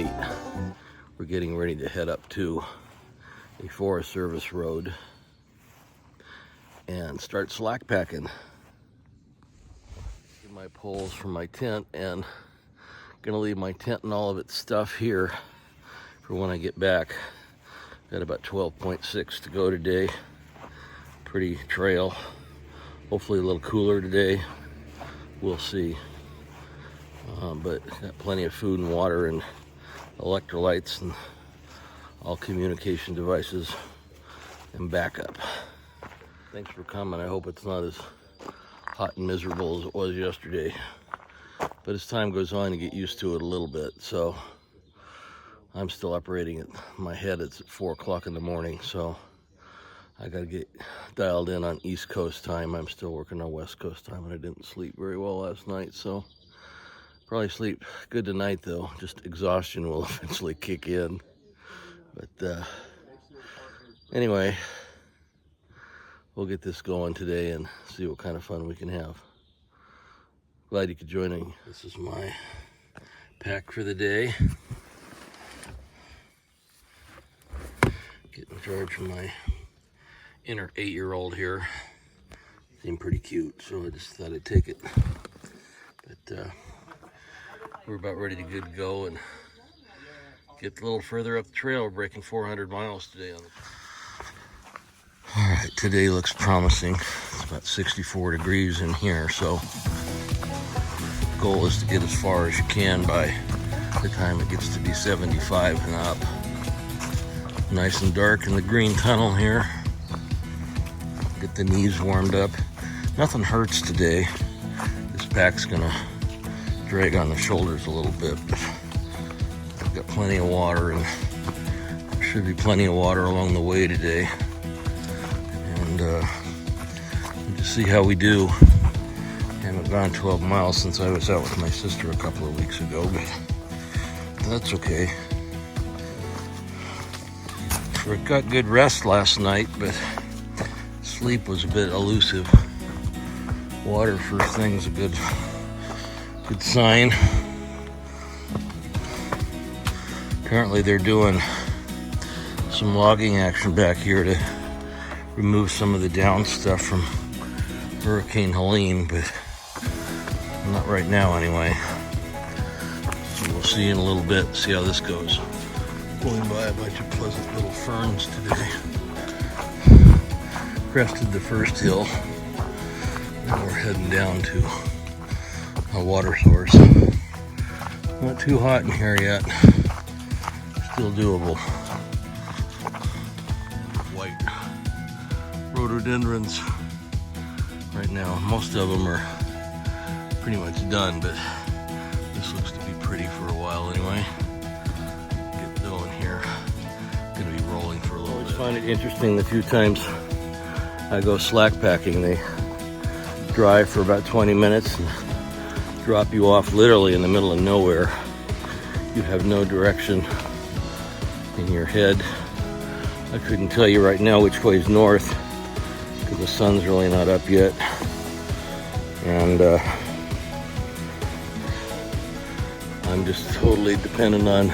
tonight we're getting ready to head up to a Forest Service road and start slack packing. Get my poles from my tent, and gonna leave my tent and all of its stuff here for when I get back. Got about 12.6 to go today. Pretty trail. Hopefully a little cooler today. We'll see. But got plenty of food and water and electrolytes and all communication devices and backup. Thanks for coming. I hope it's not as hot and miserable as it was yesterday. But as time goes on, you get used to it a little bit. So I'm still operating at my head. It's at 4 o'clock in the morning. So I got to get dialed in on East Coast time. I'm still working on West Coast time, and I didn't sleep very well last night. So probably sleep good tonight, though. Just exhaustion will eventually kick in. But anyway, we'll get this going today and see what kind of fun we can have. Glad you could join me. This is my pack for the day. Getting charged from my inner 8-year-old here. Seemed pretty cute, so I just thought I'd take it. But we're about ready to good to go and get a little further up the trail. We're breaking 400 miles today. All right, today looks promising. It's about 64 degrees in here, so goal is to get as far as you can by the time it gets to be 75 and up. Nice and dark in the green tunnel here. Get the knees warmed up. Nothing hurts today. This pack's gonna drag on the shoulders a little bit, but I've got plenty of water, and there should be plenty of water along the way today. And we'll just see how we do. I haven't gone 12 miles since I was out with my sister a couple of weeks ago, but that's okay. I got good rest last night, but sleep was a bit elusive. Water first thing's a good sign. Apparently they're doing some logging action back here to remove some of the down stuff from Hurricane Helene, but not right now anyway. So we'll see in a little bit, see how this goes. Going by a bunch of pleasant little ferns today. Crested the first hill. Now we're heading down to a water source. Not too hot in here yet. Still doable. White rhododendrons right now. Most of them are pretty much done, but this looks to be pretty for a while anyway. Get going here. Gonna be rolling for a little bit. I find it interesting the few times I go slack packing. They drive for about 20 minutes and drop you off literally in the middle of nowhere. You have no direction in your head. I couldn't tell you right now which way is north because the sun's really not up yet. And I'm just totally dependent on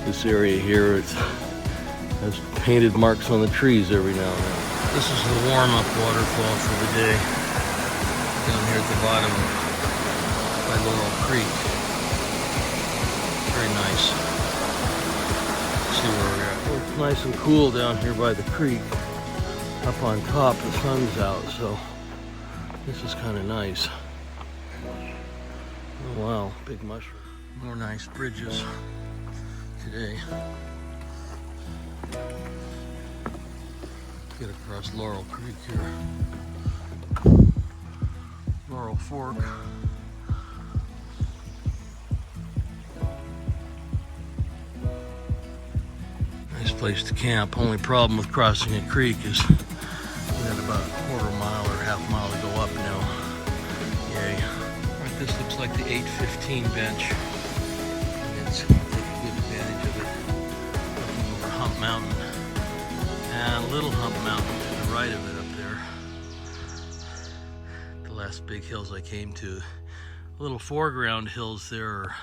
this area here. It has painted marks on the trees every now and then. This is the warm-up waterfall for the day. Down here at the bottom by Laurel Creek. Very nice. Let's see where we're at. Well, it's nice and cool down here by the creek. Up on top, the sun's out, so this is kind of nice. Oh wow, big mushroom. More nice bridges today. Get across Laurel Creek here. Laurel Fork. Nice place to camp. Only problem with crossing a creek is we got about a quarter mile or half mile to go up now. Yay. Alright, this looks like the 815 bench. And it's take a good advantage of it. Looking over Hump Mountain. And Little Hump Mountain to the right of it up there. The last big hills I came to. Little foreground hills there are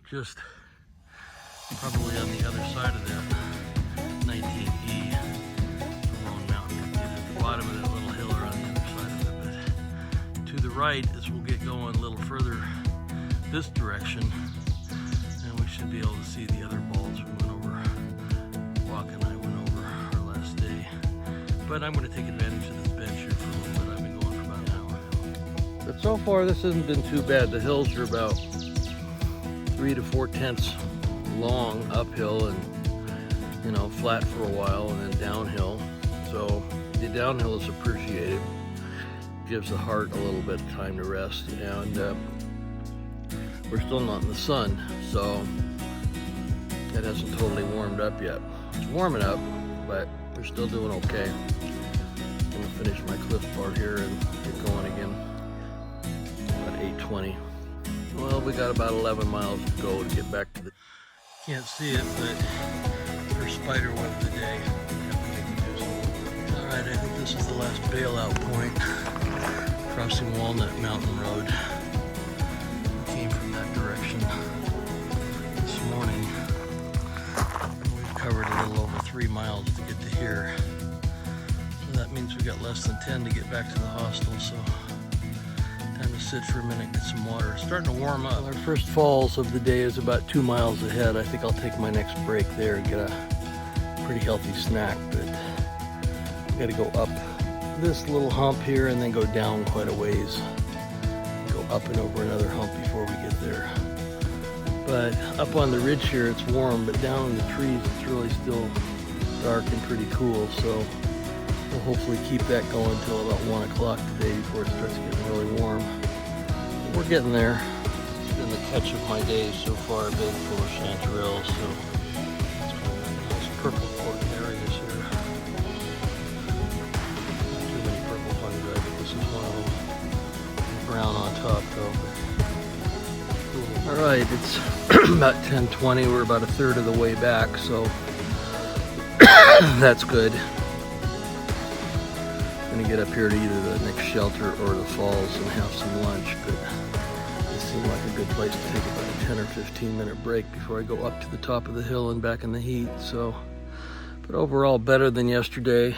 just probably on the other side of that 19E, Lone Mountain. Either at the bottom of that little hill or on the other side of it. But to the right, as we'll get going a little further this direction, and we should be able to see the other balls we went over. Walk and I went over our last day. But I'm going to take advantage of this bench here for a little bit. I've been going for about an hour now. But so far, this hasn't been too bad. The hills are about 3 to 4 tenths long uphill, and flat for a while, and then downhill. So the downhill is appreciated. Gives the heart a little bit of time to rest, and we're still not in the sun, so it hasn't totally warmed up yet. It's warming up, but we're still doing okay. I'm gonna finish my Cliff Bar here and get going again about 8:20. Well, we got about 11 miles to go to get back to the... Can't see it, but first spider one of the day. Alright, I think this is the last bailout point. Crossing Walnut Mountain Road. We came from that direction this morning. We've covered a little over 3 miles to get to here. So that means we got less than 10 to get back to the hostel, so time to sit for a minute, get some water. It's starting to warm up. Our first falls of the day is about 2 miles ahead. I think I'll take my next break there and get a pretty healthy snack, but we gotta go up this little hump here and then go down quite a ways. Go up and over another hump before we get there. But up on the ridge here it's warm, but down in the trees it's really still dark and pretty cool, so we'll hopefully keep that going until about 1 o'clock today before it starts getting really warm. But we're getting there. It's been the catch of my day so far, a bed full of chanterelles, so it's kind of nice purple important areas here. Not too many purple fungi, but this is one of them. Brown on top though. Alright, it's about 10:20, we're about a third of the way back, so that's good. I'm gonna get up here to either the next shelter or the falls and have some lunch, but this seemed like a good place to take about a 10 or 15 minute break before I go up to the top of the hill and back in the heat. So, but overall better than yesterday.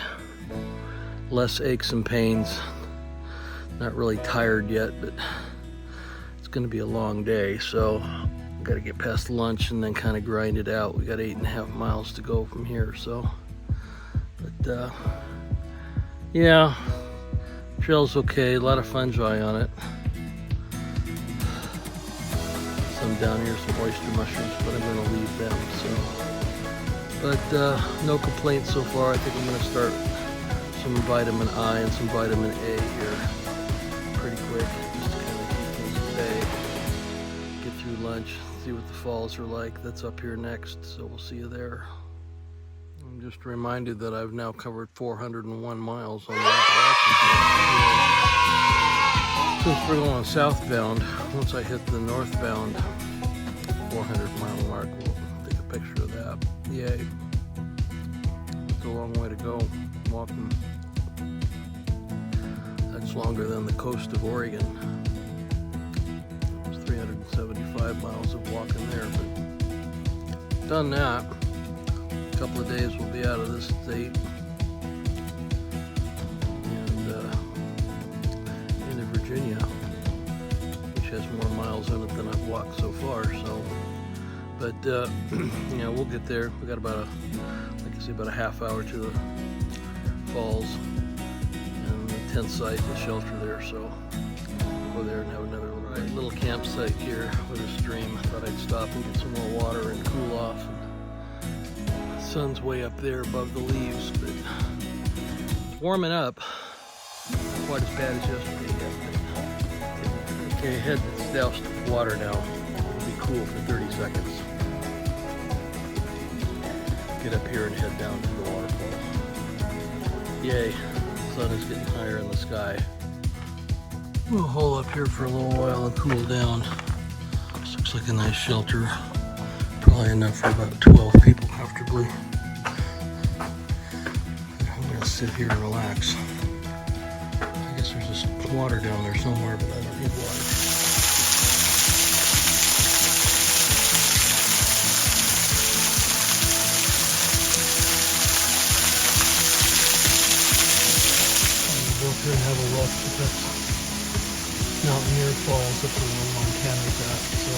Less aches and pains. Not really tired yet, but it's gonna be a long day, so I've got to get past lunch and then kind of grind it out. We got 8.5 miles to go from here, so, but yeah, trail's okay, a lot of fungi on it. Some down here, some oyster mushrooms, but I'm gonna leave them, so. But no complaints so far. I think I'm gonna start some vitamin I and some vitamin A here pretty quick, just to kind of keep things at bay. Get through lunch, see what the falls are like. That's up here next, so we'll see you there. I'm just reminded that I've now covered 401 miles on the Appalachian. Since we're going southbound, once I hit the northbound 400-mile mark, we'll take a picture of that. Yay. It's a long way to go walking. That's longer than the coast of Oregon. It's 375 miles of walking there, but done that. A couple of days we'll be out of this state and into Virginia, which has more miles in it than I've walked so far. So, but yeah, we'll get there. We got about like I say, about a half hour to the falls and the tent site, the shelter there. So we'll go there and have another little campsite here with a stream. I thought I'd stop and get some more water and cool off. Sun's way up there above the leaves, but it's warming up. Not quite as bad as yesterday yet. Okay, head doused with water now. It'll be cool for 30 seconds. Get up here and head down to the waterfall. Yay, the sun is getting higher in the sky. We'll hole up here for a little while and cool down. This looks like a nice shelter. Probably enough for about 12 people comfortably. I'm gonna sit here and relax. I guess there's just water down there somewhere, but I don't need water. But that's Mountaineer Falls up where Montana's at, so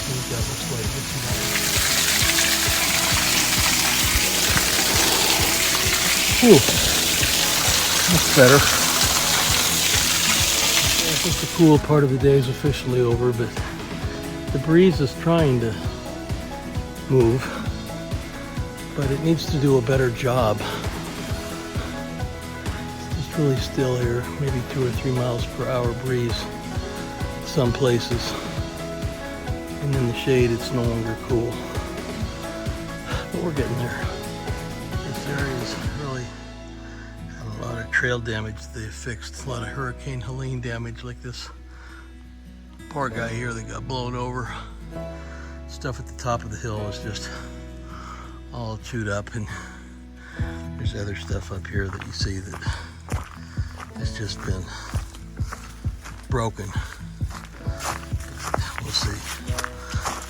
see what that looks like. Let's see that. Whew, that's better. I think the cool part of the day is officially over, but the breeze is trying to move, but it needs to do a better job. It's just really still here, maybe 2 or 3 miles per hour breeze some places, and in the shade it's no longer cool, but we're getting there. This area is really had a lot of trail damage they fixed, a lot of Hurricane Helene damage, like this poor guy here that got blown over. Stuff at the top of the hill is just all chewed up, and there's other stuff up here that you see that has just been broken. We'll see.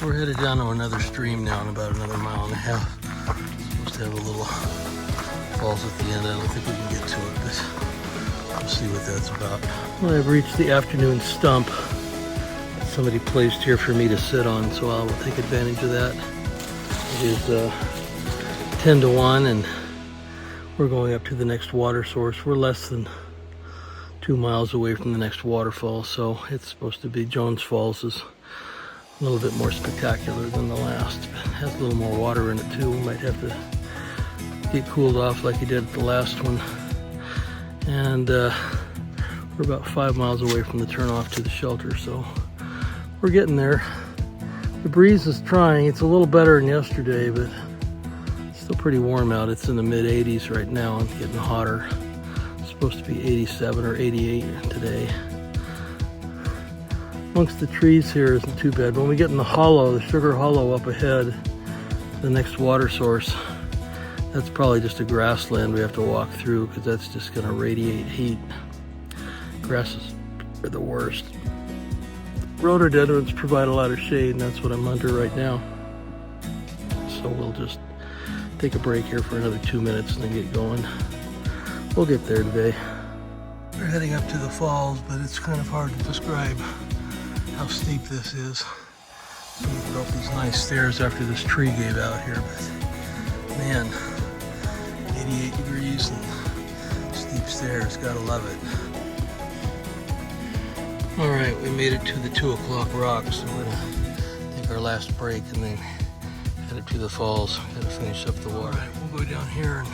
We're headed down to another stream now in about another 1.5 miles. Supposed to have a little falls at the end. I don't think we can get to it, but we'll see what that's about. Well, I've reached the afternoon stump somebody placed here for me to sit on, so I will take advantage of that. It is 10 to 1, and we're going up to the next water source. We're less than 2 miles away from the next waterfall, so it's supposed to be Jones Falls is a little bit more spectacular than the last. It has a little more water in it too. We might have to get cooled off like you did at the last one. And we're about 5 miles away from the turnoff to the shelter, so we're getting there. The breeze is trying. It's a little better than yesterday, but it's still pretty warm out. It's in the mid 80s right now and getting hotter. It's supposed to be 87 or 88 today. Amongst the trees here isn't too bad. When we get in the hollow, the Sugar Hollow up ahead, the next water source, that's probably just a grassland we have to walk through because that's just going to radiate heat. Grasses are the worst. Rhododendrons provide a lot of shade, and that's what I'm under right now. So we'll just take a break here for another 2 minutes and then get going. We'll get there today. We're heading up to the falls, but it's kind of hard to describe how steep this is. So we built these nice stairs after this tree gave out here, but man, 88 degrees and steep stairs, gotta love it. All right, we made it to the 2 o'clock rocks. So we're gonna take our last break and then head up to the falls. Gotta finish up the water. All right, we'll go down here and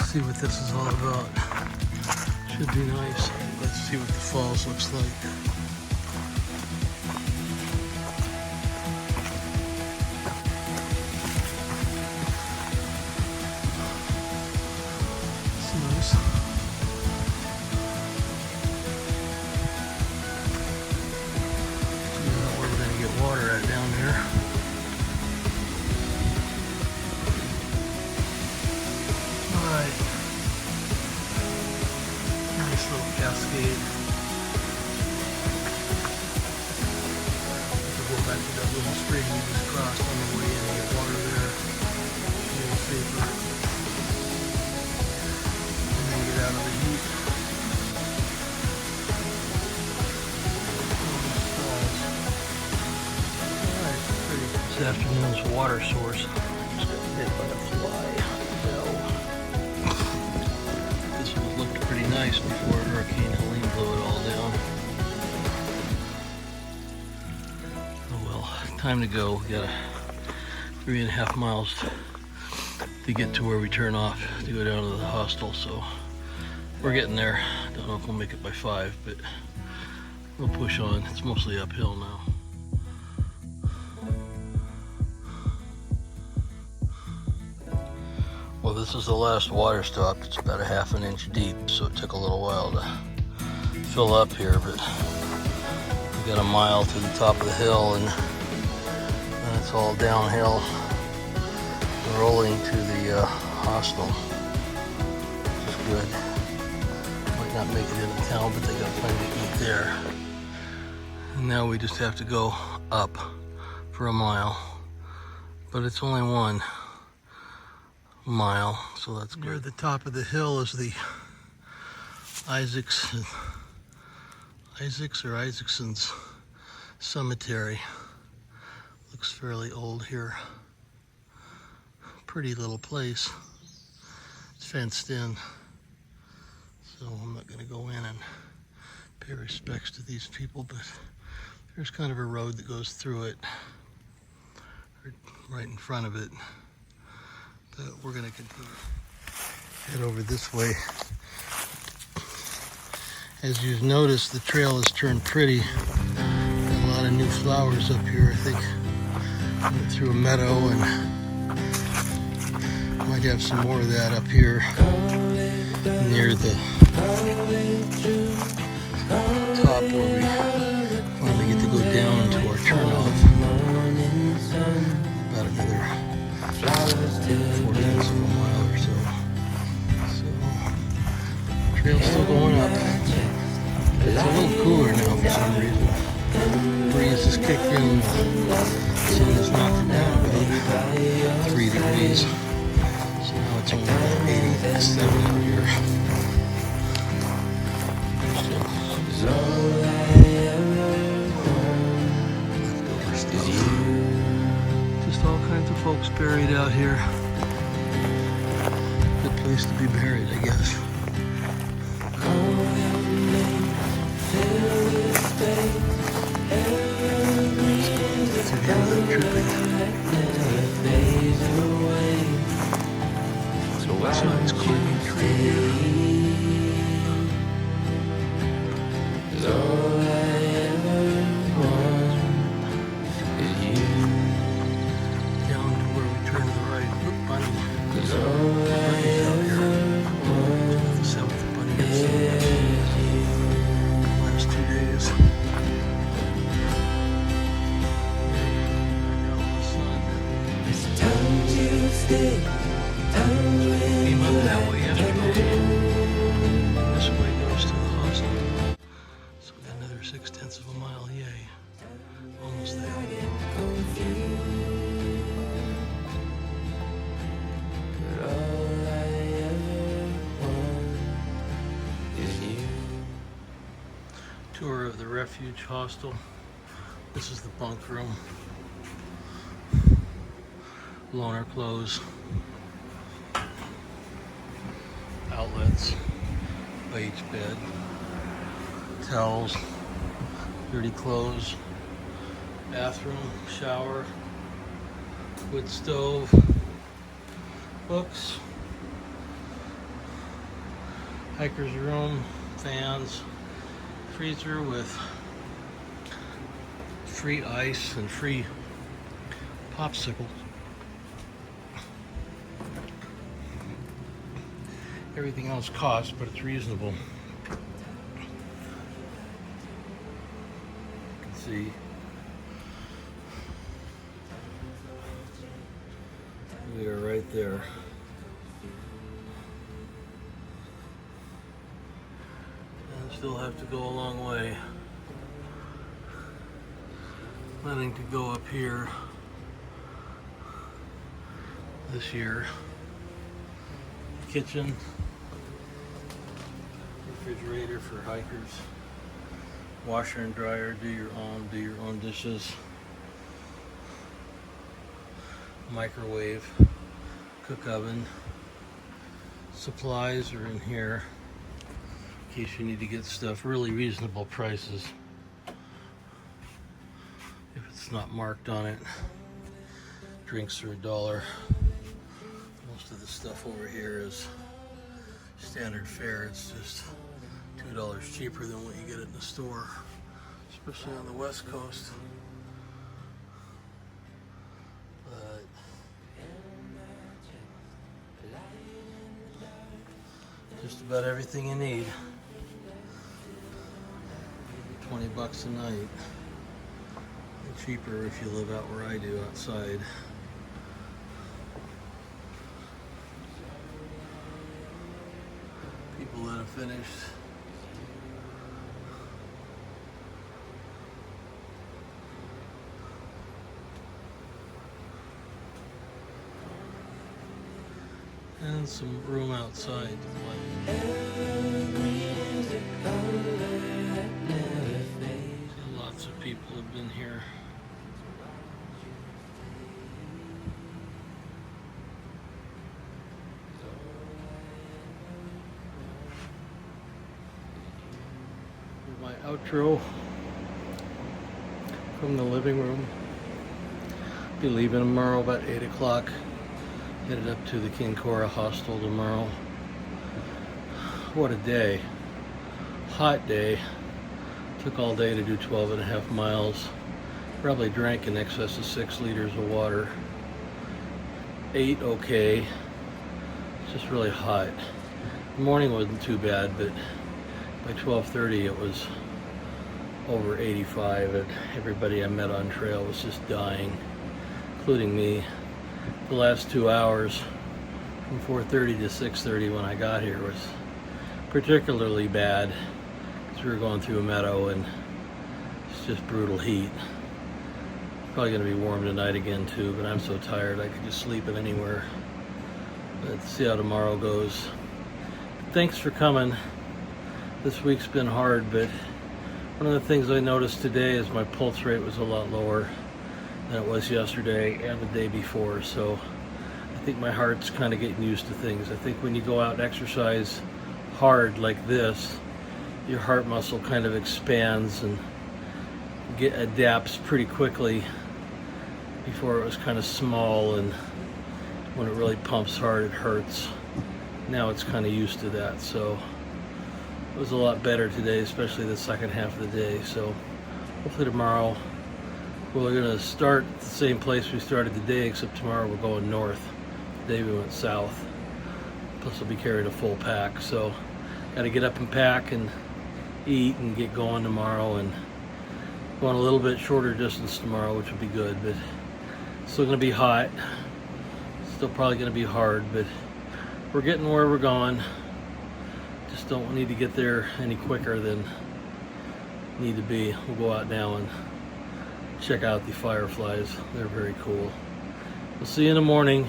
see what this is all about. Should be nice. Let's see what the falls looks like. It's nice. Where we're gonna get water at down there. Alright. Nice little cascade. We'll go back to that little stream we just crossed on the way in and get water there. A little safer. And then get out of the heat. This afternoon's water source. Just got hit by a fly. This one looked pretty nice before Hurricane Helene blew it all down. Oh well, time to go. We got 3.5 miles to get to where we turn off to go down to the hostel, so we're getting there. Don't know if we'll make it by 5, but we'll push on. It's mostly uphill now. Well, this is the last water stop. It's about 1/2 inch deep, so it took a little while to fill up here, but we got a mile to the top of the hill, and then it's all downhill, rolling to the hostel, which is good. Might not make it into town, but they got plenty to eat there. And now we just have to go up for a mile, but it's only 1 mile, so that's good. Near the top of the hill is the Isaacson's cemetery. Looks fairly old here. Pretty little place. It's fenced in, so I'm not going to go in and pay respects to these people, but there's kind of a road that goes through it, right in front of it. But we're going to continue. Head over this way. As you've noticed, the trail has turned pretty. Got a lot of new flowers up here. I think went through a meadow and might have some more of that up here near the top where we finally get to go down to our turnoff. About another 4/10 of a mile or so. So, trail's still going up. It's a little cooler now for some reason. The breeze has kicked in. The sun has knocked it down about 3 degrees. So now it's only about 87 out here. Leftover stuff. Just all kinds of folks buried out here. Good place to be buried, I guess. It's a nice climbing tree here. Down to where we turn to the right. Look, bunny. Bunny's out here. The seventh bunny has last 2 days. Came up that way yesterday. This way goes to the hostel. So we got another 6/10 of a mile. Yay. Almost there. Tour of the refuge hostel. This is the bunk room. Loaner clothes. Outlets. By each bed. Towels. Dirty clothes. Bathroom. Shower. Wood stove. Books. Hiker's room. Fans. Freezer with free ice and free popsicles. Everything else costs, but it's reasonable. You can see we are right there. And still have to go a long way. Planning to go up here this year. Kitchen. Refrigerator for hikers, washer and dryer, do your own dishes, microwave, cook oven. Supplies are in here in case you need to get stuff. Really reasonable prices if it's not marked on it. Drinks are $1. Most of the stuff over here is standard fare. It's just $2 cheaper than what you get in the store, especially on the West Coast. But just about everything you need. $20 a night. And cheaper if you live out where I do, outside. People that have finished. and some room outside to play. Lots of people have been here. My outro from the living room. Be leaving tomorrow about 8 o'clock. Headed up to the King Cora hostel tomorrow. What a day. Hot day. Took all day to do 12.5 miles. Probably drank in excess of 6 liters of water. Ate okay. It's just really hot. The morning wasn't too bad, but by 12:30 it was over 85, and everybody I met on trail was just dying, including me. The last 2 hours from 4:30 to 6:30 when I got here was particularly bad because we were going through a meadow and it's just brutal heat. Probably going to be warm tonight again too, but I'm so tired I could just sleep in anywhere. Let's see how tomorrow goes. Thanks for coming. This week's been hard, but one of the things I noticed today is my pulse rate was a lot lower than it was yesterday and the day before, so I think my heart's kind of getting used to things. I think when you go out and exercise hard like this, your heart muscle kind of expands and adapts pretty quickly. Before it was kind of small, and when it really pumps hard it hurts. Now it's kind of used to that, so it was a lot better today, especially the second half of the day. So hopefully tomorrow we're going to start at the same place we started today, except tomorrow we're going north. Today we went south. Plus I'll be carrying a full pack, so got to get up and pack and eat and get going tomorrow, and going a little bit shorter distance tomorrow, which will be good, but still going to be hot. Still probably going to be hard, but we're getting where we're going. Just don't need to get there any quicker than need to be. We'll go out now and check out the fireflies. They're very cool. We'll see you in the morning.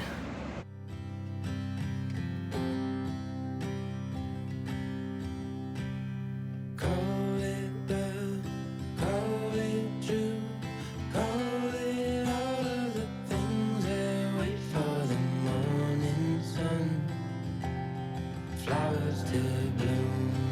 Flowers to bloom.